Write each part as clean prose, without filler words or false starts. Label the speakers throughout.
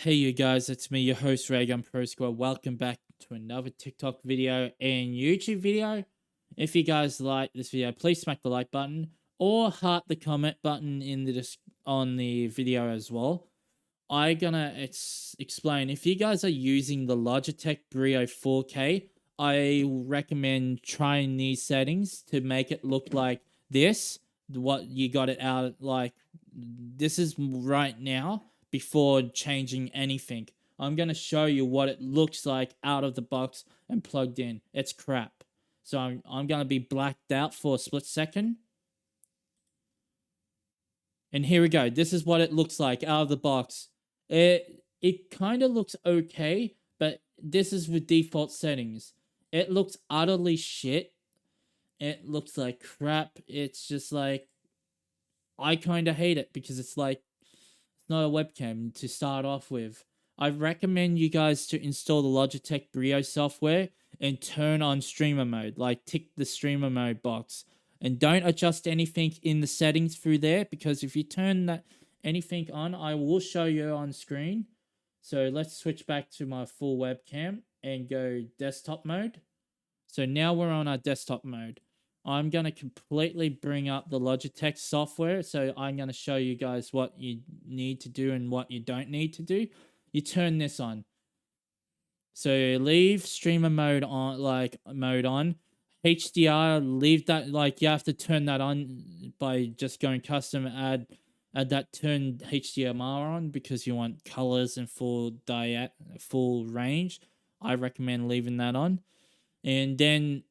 Speaker 1: Hey you guys, it's me, your host Raygun Pro Squad. Welcome back to another TikTok video and YouTube video. If you guys like this video, please smack the like button or heart the comment button in the on the video as well. I'm gonna explain. If you guys are using the Logitech Brio 4K, I recommend trying these settings to make it look like this. What you got it out like this is right now before changing anything. I'm going to show you what it looks like out of the box and plugged in. It's crap. So I'm going to be blacked out for a split second. And here we go. This is what it looks like out of the box. It kind of looks okay, but this is with default settings. It looks utterly shit. It looks like crap. It's just like I kind of hate it because it's like it's not a webcam to start off with. I recommend you guys to install the Logitech Brio software and turn on streamer mode, like tick the streamer mode box. And don't adjust anything in the settings through there, because if you turn that anything on, I will show you on screen. So let's switch back to my full webcam and go desktop mode. So now we're on our desktop mode. I'm going to completely bring up the Logitech software. So I'm going to show you guys what you need to do and what you don't need to do. You turn this on. So leave streamer mode on, HDR, leave that, like you have to turn that on by just going custom, add that turn HDMR on because you want colors and full range. I recommend leaving that on. And then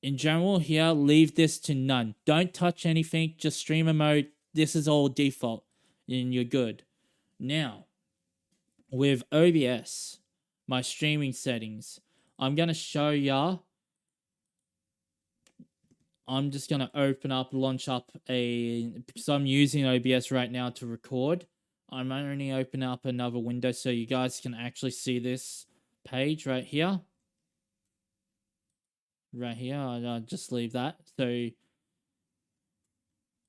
Speaker 1: in general here, leave this to none. Don't touch anything, just streamer mode. This is all default and you're good. Now, with OBS, my streaming settings, I'm going to show ya. I'm just going to launch up because I'm using OBS right now to record. I'm only opening up another window so you guys can actually see this page right here. I'll just leave that. So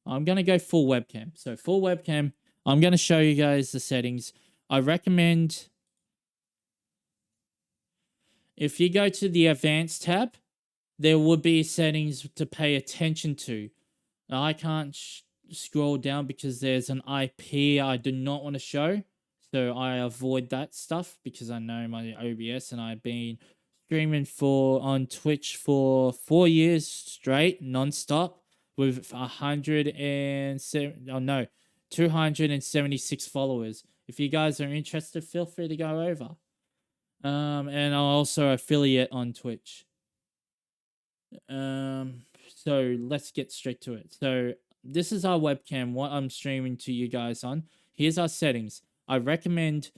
Speaker 1: I'm going to go full webcam. So full webcam, I'm going to show you guys the settings. I recommend if you go to the advanced tab, there would be settings to pay attention to. Now, I can't scroll down because there's an IP I do not want to show. So I avoid that stuff because I know my OBS, and I've been streaming on Twitch for 4 years straight, non-stop, with 276 followers. If you guys are interested, feel free to go over. And I'm also affiliate on Twitch. So let's get straight to it. So this is our webcam, what I'm streaming to you guys on. Here's our settings. I recommend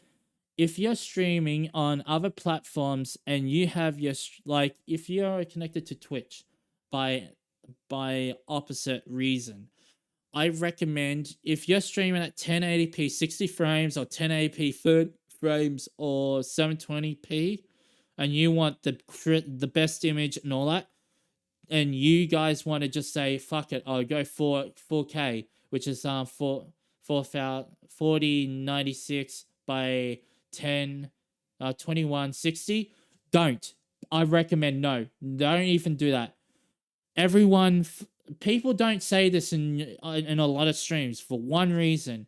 Speaker 1: if you're streaming on other platforms and you have if you're connected to Twitch by opposite reason, I recommend if you're streaming at 1080p 60 frames or 1080p 30 frames or 720p and you want the best image and all that, and you guys want to just say fuck it, I'll go 4K, which is 4096 by 2160. Don't. I recommend no. Don't even do that. People don't say this in a lot of streams for one reason.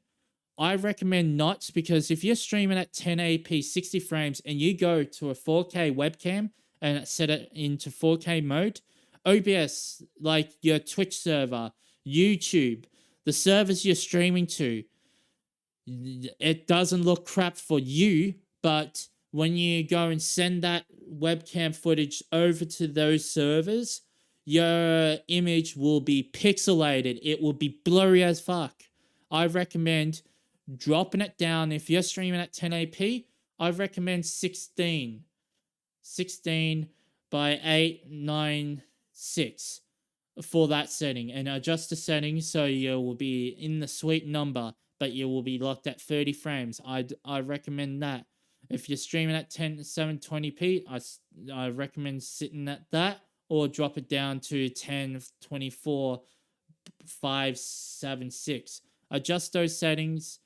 Speaker 1: I recommend not, because if you're streaming at 1080p 60 frames and you go to a 4K webcam and set it into 4K mode, OBS, like your Twitch server, YouTube, the servers you're streaming to, it doesn't look crap for you, but when you go and send that webcam footage over to those servers, your image will be pixelated. It will be blurry as fuck. I recommend dropping it down. If you're streaming at 1080p, I recommend 16 by 896 for that setting, and adjust the settings so you will be in the sweet number, but you will be locked at 30 frames. I recommend that. If you're streaming at 720p, I recommend sitting at that, or drop it down to 1024 576. Adjust those settings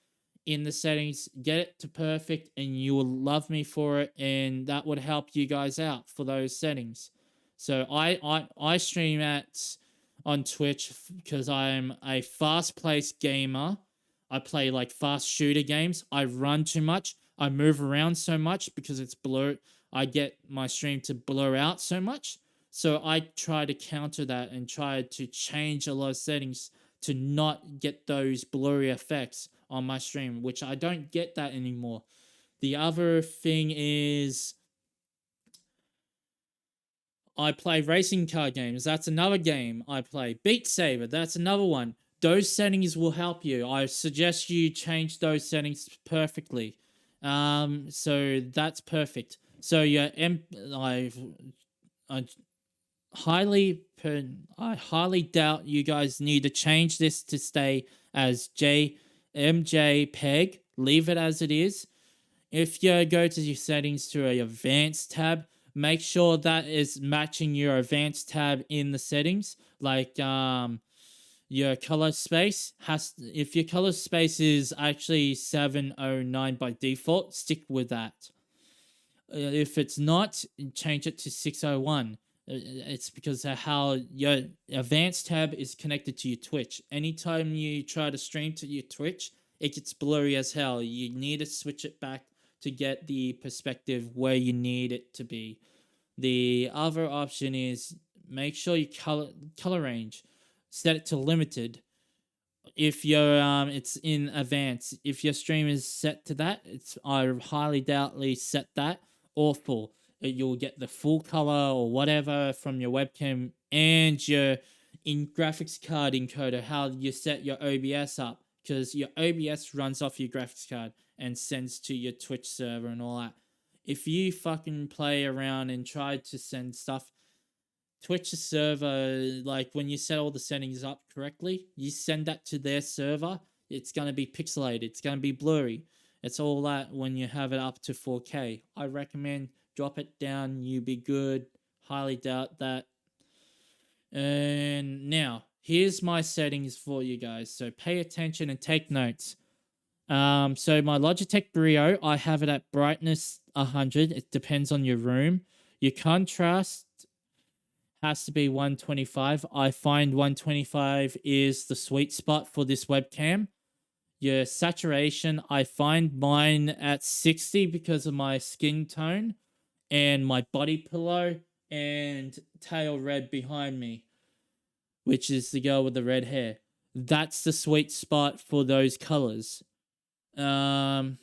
Speaker 1: in the settings, get it to perfect, and you will love me for it, and that would help you guys out for those settings. So I stream at on Twitch because I'm a fast-paced gamer. I play like fast shooter games. I run too much. I move around so much because it's blur. I get my stream to blur out so much. So I try to counter that and try to change a lot of settings to not get those blurry effects on my stream, which I don't get that anymore. The other thing is I play racing car games. That's another game I play. Beat Saber, that's another one. Those settings will help you. I suggest you change those settings perfectly. So that's perfect. So I I highly doubt you guys need to change this to stay as JMJPEG. Leave it as it is. If you go to your settings to a advanced tab, make sure that is matching your advanced tab in the settings. Like your color space has, if your color space is actually 709 by default, stick with that. If it's not, change it to 601. It's because of how your advanced tab is connected to your Twitch. Anytime you try to stream to your Twitch, it gets blurry as hell. You need to switch it back to get the perspective where you need it to be. The other option is make sure you color range, set it to limited. If you're it's in advance, if your stream is set to that, it's I highly doubtly set that or full. You'll get the full color or whatever from your webcam and your in graphics card encoder, how you set your OBS up, because your OBS runs off your graphics card and sends to your Twitch server and all that. If you fucking play around and try to send stuff, Twitch server, like when you set all the settings up correctly, you send that to their server, it's going to be pixelated, it's going to be blurry. It's all that when you have it up to 4K. I recommend drop it down, you be good. Highly doubt that. And now, here's my settings for you guys. So pay attention and take notes. So my Logitech Brio, I have it at brightness 100. It depends on your room. Your contrast has to be 125. I find 125 is the sweet spot for this webcam. Your saturation, I find mine at 60 because of my skin tone and my body pillow and tail red behind me, which is the girl with the red hair. That's the sweet spot for those colors. Then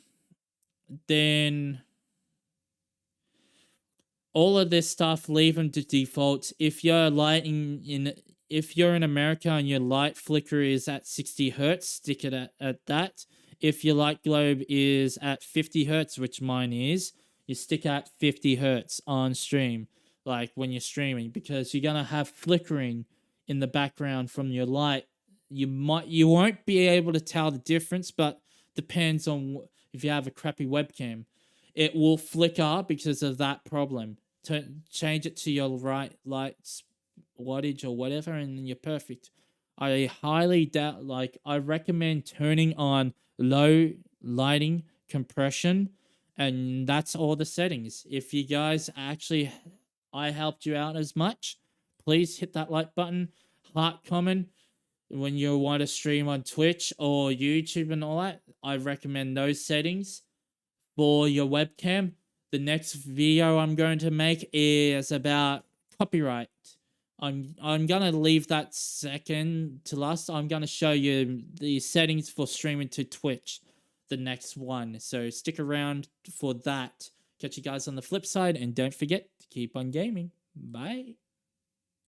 Speaker 1: all of this stuff, leave them to default. If you're if you're in America and your light flicker is at 60 hertz, stick it at that. If your light globe is at 50 hertz, which mine is, you stick at 50 hertz on stream, like when you're streaming, because you're gonna have flickering in the background from your light. You won't be able to tell the difference, but depends on if you have a crappy webcam. It will flicker because of that problem. To change it to your right light wattage or whatever, and then you're perfect. I highly doubt, like, I recommend turning on low lighting compression, and that's all the settings. If you guys actually, I helped you out as much, please hit that like button, heart comment when you want to stream on Twitch or YouTube and all that. I recommend those settings for your webcam. The next video I'm going to make is about copyright. I'm gonna leave that second to last. I'm gonna show you the settings for streaming to Twitch, the next one. So stick around for that. Catch you guys on the flip side, and don't forget to keep on gaming. Bye.